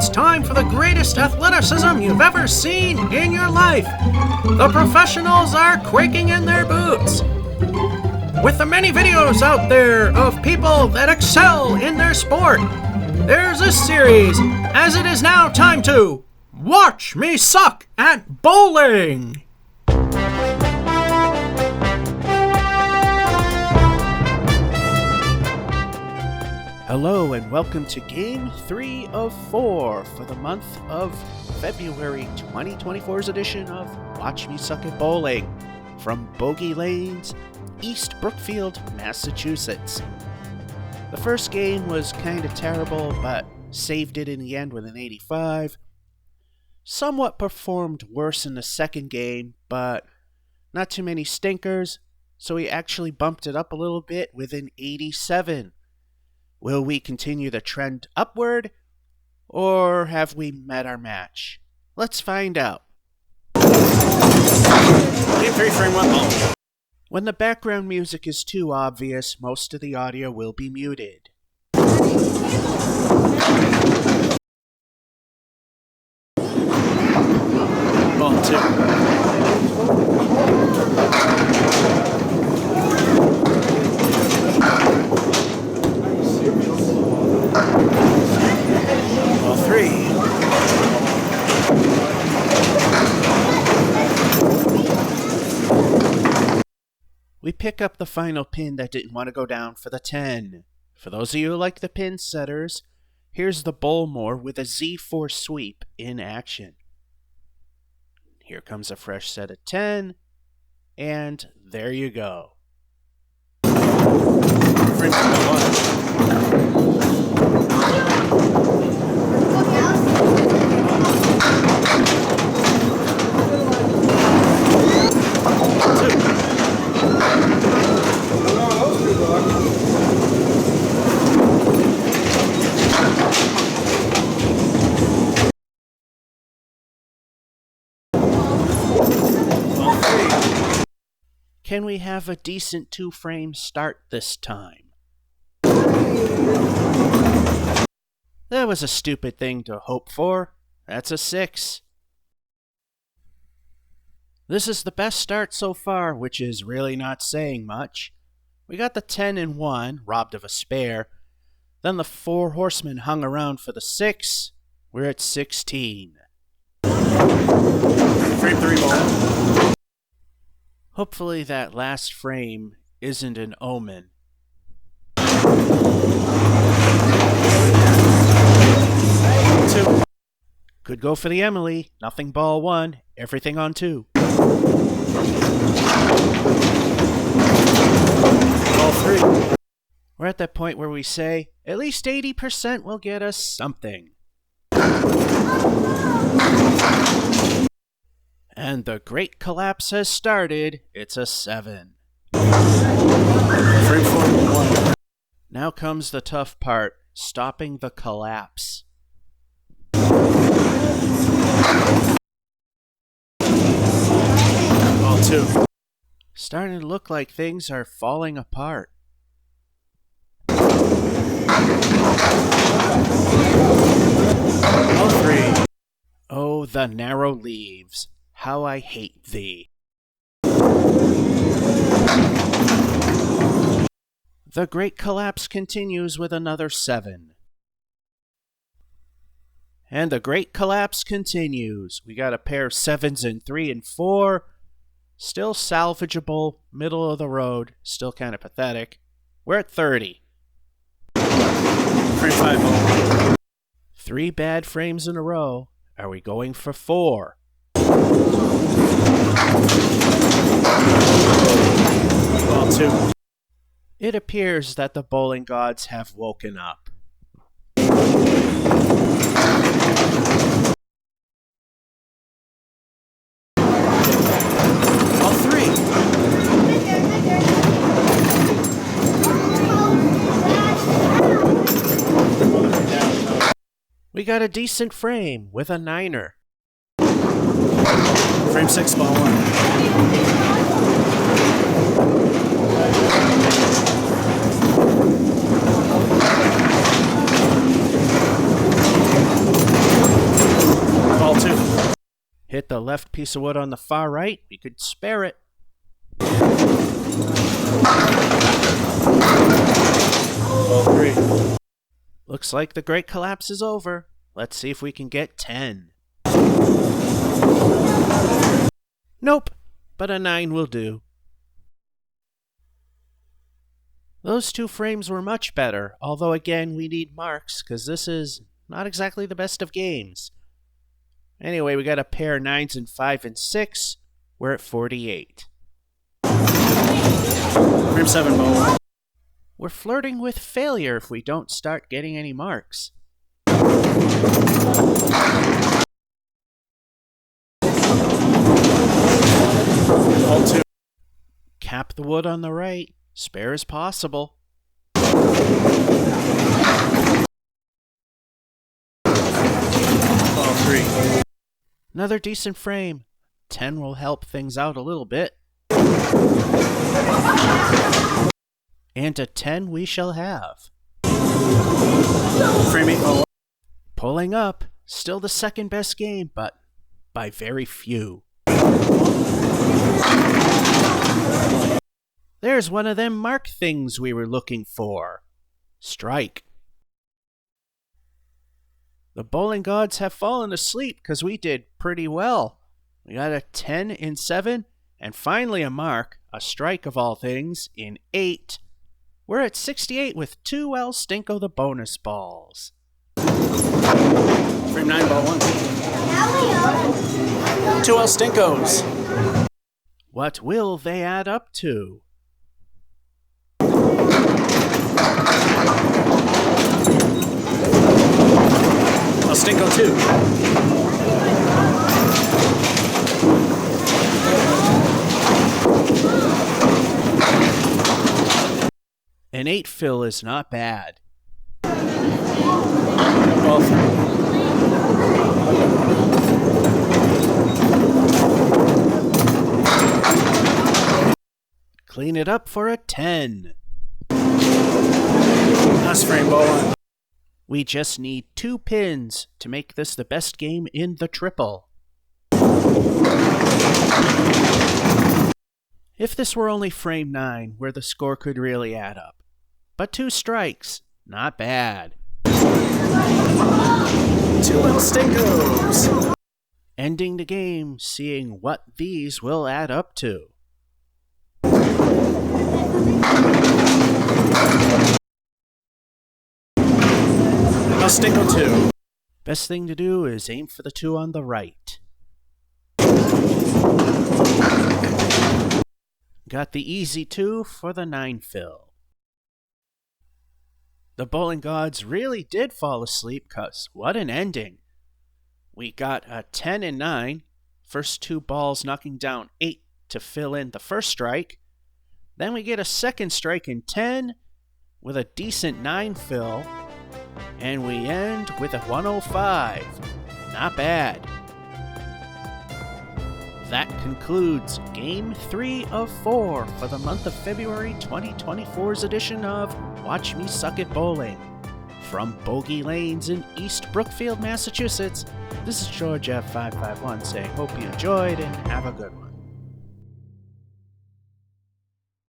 It's time for the greatest athleticism you've ever seen in your life. The professionals are quaking in their boots. With the many videos out there of people that excel in their sport, there's a series, as it is now time to Watch Me Suck at Bowling! Hello and welcome to Game 3 of 4 for the month of February 2024's edition of Watch Me Suck at Bowling from Bogey Lanes, East Brookfield, Massachusetts. The first game was kind of terrible, but saved it in the end with an 85. Somewhat performed worse in the second game, but not too many stinkers, so we actually bumped it up a little bit with an 87. Will we continue the trend upward, or have we met our match? Let's find out. Game 3, frame 1, ball. When the background music is too obvious, most of the audio will be muted. Ball 2. Ball 3. We pick up the final pin that didn't want to go down for the 10. For those of you who like the pin setters, here's the Bowmore with a Z4 sweep in action. Here comes a fresh set of 10, and there you go. Frame 1. Can we have a decent 2-frame start this time? That was a stupid thing to hope for. That's a 6. This is the best start so far, which is really not saying much. We got the 10 in 1, robbed of a spare. Then the 4 horsemen hung around for the 6. We're at 16. Frame 3 ball. Hopefully that last frame isn't an omen. 2. Could go for the Emily. Nothing ball 1. Everything on 2. Ball 3. We're at that point where we say, at least 80% will get us something. And the great collapse has started. It's a 7. Frame 4, 1. Now comes the tough part, stopping the collapse. Ball 2. Starting to look like things are falling apart. Ball 3. Oh, the narrow leaves. How I hate thee. The great collapse continues with another 7. And the great collapse continues. We got a pair of 7s in 3 and 4. Still salvageable, middle of the road, still kind of pathetic. We're at 30. Frame 5. 3 bad frames in a row. Are we going for 4? Ball 2. It appears that the bowling gods have woken up. Ball 3. We got a decent frame with a 9er. Frame 6, ball 1. the left piece of wood on the far right. We could spare it. All three. Looks like the great collapse is over. Let's see if we can get 10. Nope, but a 9 will do. Those two frames were much better, although again we need marks because this is not exactly the best of games. Anyway, we got a pair 9s and 5 and 6. We're at 48. Frame 7, Bo. We're flirting with failure if we don't start getting any marks. All 2. Cap the wood on the right. Spare as possible. All 3. Another decent frame. 10 will help things out a little bit. And a 10 we shall have. Frame 8. Oh. Pulling up. Still the second best game, but by very few. There's one of them mark things we were looking for. Strike. The bowling gods have fallen asleep because we did pretty well. We got a 10 in 7, and finally a mark, a strike of all things, in 8. We're at 68 with 2 El Stinko the bonus balls. Frame 9, ball 1. 2 El Stinkos. What will they add up to? El Stinko 2. An 8 fill is not bad. All 3. Clean it up for a 10. Last frame, ball 1. We just need 2 pins to make this the best game in the triple. If this were only frame 9, where the score could really add up. But 2 strikes, not bad. 2 El Stinkos. Ending the game, seeing what these will add up to. El Stinko 2. Best thing to do is aim for the 2 on the right. Got the easy 2 for the 9 fill. The bowling gods really did fall asleep, cause what an ending. We got a 10 and 9, first 2 balls knocking down 8 to fill in the first strike. Then we get a second strike in 10 with a decent 9 fill. And we end with a 105. Not bad. That concludes Game 3 of 4 for the month of February 2024's edition of Watch Me Suck at Bowling. From Bogey Lanes in East Brookfield, Massachusetts, this is George F551 saying hope you enjoyed and have a good one.